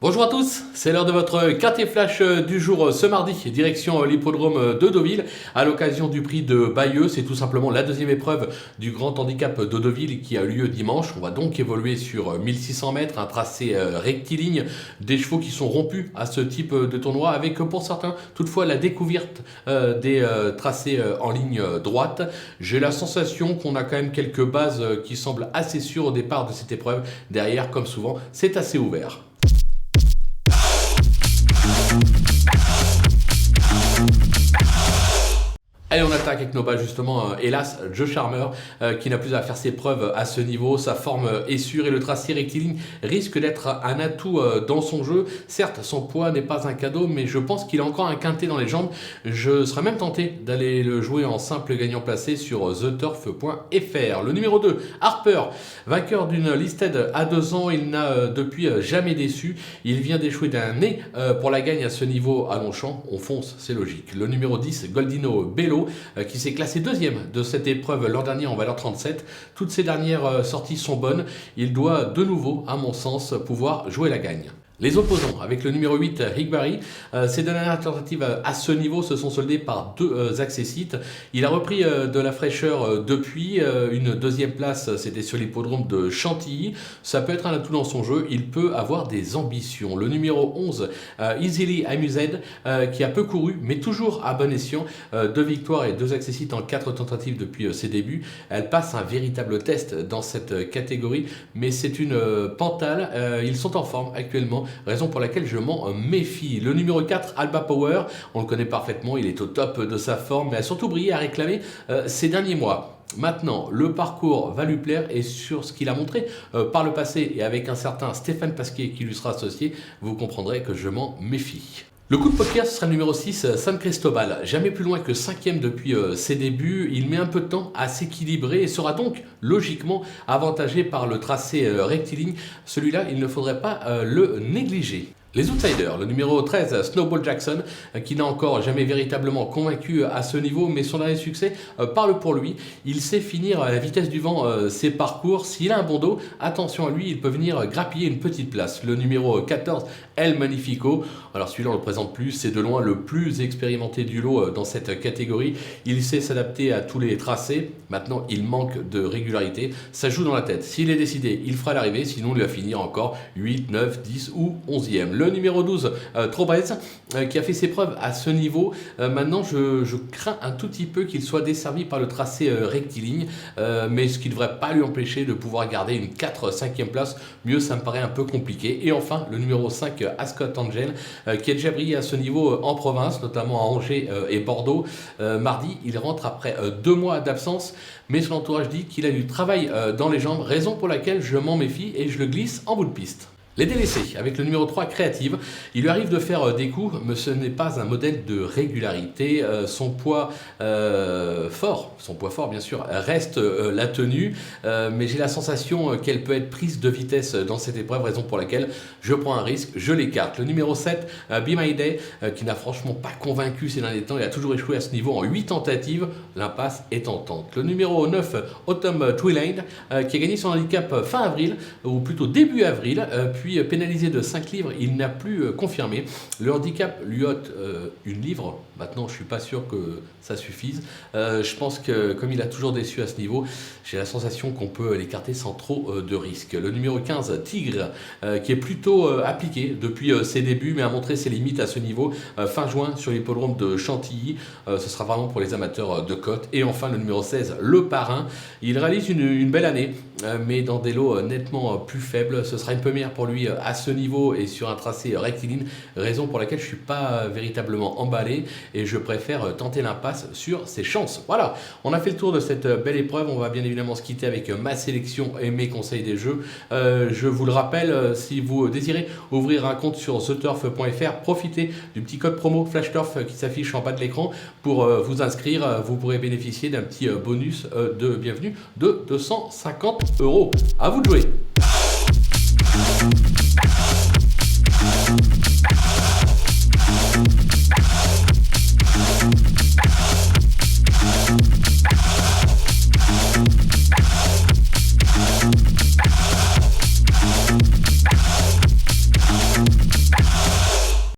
Bonjour à tous, c'est l'heure de votre quartier flash du jour ce mardi, direction l'hippodrome de Deauville, à l'occasion du prix de Bayeux. C'est tout simplement la deuxième épreuve du grand handicap de Deauville qui a eu lieu dimanche. On va donc évoluer sur 1600 mètres, un tracé rectiligne, des chevaux qui sont rompus à ce type de tournoi, avec pour certains toutefois la découverte des tracés en ligne droite. J'ai la sensation qu'on a quand même quelques bases qui semblent assez sûres au départ de cette épreuve. Derrière, comme souvent, c'est assez ouvert. Allez, on attaque avec nos bases justement. Hélas, Joe Charmer qui n'a plus à faire ses preuves à ce niveau. Sa forme est sûre et le tracé rectiligne risque d'être un atout dans son jeu. Certes, son poids n'est pas un cadeau, mais je pense qu'il a encore un quintet dans les jambes. Je serais même tenté d'aller le jouer en simple gagnant placé sur theturf.fr. Le numéro 2, Harper, vainqueur d'une listed à 2 ans. Il n'a depuis jamais déçu. Il vient d'échouer d'un nez pour la gagne à ce niveau à Longchamp. On fonce, c'est logique. Le numéro 10, Goldino Bello, qui s'est classé deuxième de cette épreuve l'an dernier en valeur 37. Toutes ces dernières sorties sont bonnes. Il doit de nouveau, à mon sens, pouvoir jouer la gagne. Les opposants, avec le numéro 8, Higbarry, ses dernières tentatives à ce niveau se sont soldées par 2 accessites. Il a repris de la fraîcheur depuis. Une deuxième place, c'était sur l'hippodrome de Chantilly. Ça peut être un atout dans son jeu. Il peut avoir des ambitions. Le numéro 11, Easily Amused, qui a peu couru, mais toujours à bon escient. 2 victoires et 2 accessites en 4 tentatives depuis ses débuts. Elle passe un véritable test dans cette catégorie, mais c'est une pantale. Ils sont en forme actuellement. Raison pour laquelle je m'en méfie. Le numéro 4, Alba Power, on le connaît parfaitement, il est au top de sa forme, mais a surtout brillé à réclamer ces derniers mois. Maintenant, le parcours va lui plaire et sur ce qu'il a montré par le passé et avec un certain Stéphane Pasquier qui lui sera associé, vous comprendrez que je m'en méfie. Le coup de poker, ce sera le numéro 6, San Cristobal. Jamais plus loin que 5e depuis ses débuts. Il met un peu de temps à s'équilibrer et sera donc logiquement avantagé par le tracé rectiligne. Celui-là, il ne faudrait pas le négliger. Les outsiders, le numéro 13, Snowball Jackson, qui n'a encore jamais véritablement convaincu à ce niveau, mais son dernier succès parle pour lui. Il sait finir à la vitesse du vent ses parcours. S'il a un bon dos, attention à lui, il peut venir grappiller une petite place. Le numéro 14, El Magnifico. Alors celui-là, on ne le présente plus, c'est de loin le plus expérimenté du lot dans cette catégorie. Il sait s'adapter à tous les tracés. Maintenant, il manque de régularité. Ça joue dans la tête. S'il est décidé, il fera l'arrivée, sinon il va finir encore 8, 9, 10 ou 11e. Le numéro 12, Trobez, qui a fait ses preuves à ce niveau. Maintenant, je crains un tout petit peu qu'il soit desservi par le tracé rectiligne, mais ce qui ne devrait pas lui empêcher de pouvoir garder une 4-5e place. Mieux, ça me paraît un peu compliqué. Et enfin, le numéro 5, Ascot Angel, qui a déjà brillé à ce niveau en province, notamment à Angers et Bordeaux. Mardi, il rentre après 2 mois d'absence, mais son entourage dit qu'il a du travail dans les jambes, raison pour laquelle je m'en méfie et je le glisse en bout de piste. Les délaissés, avec le numéro 3, Créative, il lui arrive de faire des coups, mais ce n'est pas un modèle de régularité. Son poids fort bien sûr, reste la tenue, mais j'ai la sensation qu'elle peut être prise de vitesse dans cette épreuve, raison pour laquelle je prends un risque, je l'écarte. Le numéro 7, Be My Day, qui n'a franchement pas convaincu ces derniers temps, il a toujours échoué à ce niveau en 8 tentatives, l'impasse est tentante. Le numéro 9, Autumn Twilight, qui a gagné son handicap fin avril, ou plutôt début avril, puis pénalisé de 5 livres, il n'a plus confirmé. Le handicap lui ôte 1 livre. Maintenant, je ne suis pas sûr que ça suffise. Je pense que comme il a toujours déçu à ce niveau, j'ai la sensation qu'on peut l'écarter sans trop de risques. Le numéro 15, Tigre, qui est plutôt appliqué depuis ses débuts, mais a montré ses limites à ce niveau fin juin sur l'hippodrome de Chantilly. Ce sera vraiment pour les amateurs de cote. Et enfin, le numéro 16, Le Parrain. Il réalise une belle année, mais dans des lots nettement plus faibles. Ce sera une première pour lui à ce niveau et sur un tracé rectiligne, raison pour laquelle je ne suis pas véritablement emballé et je préfère tenter l'impasse sur ses chances. Voilà, on a fait le tour de cette belle épreuve. On va bien évidemment se quitter avec ma sélection et mes conseils des jeux. Je vous le rappelle, si vous désirez ouvrir un compte sur theturf.fr, profitez du petit code promo FlashTurf qui s'affiche en bas de l'écran pour vous inscrire. Vous pourrez bénéficier d'un petit bonus de bienvenue de 250 €. À vous de jouer.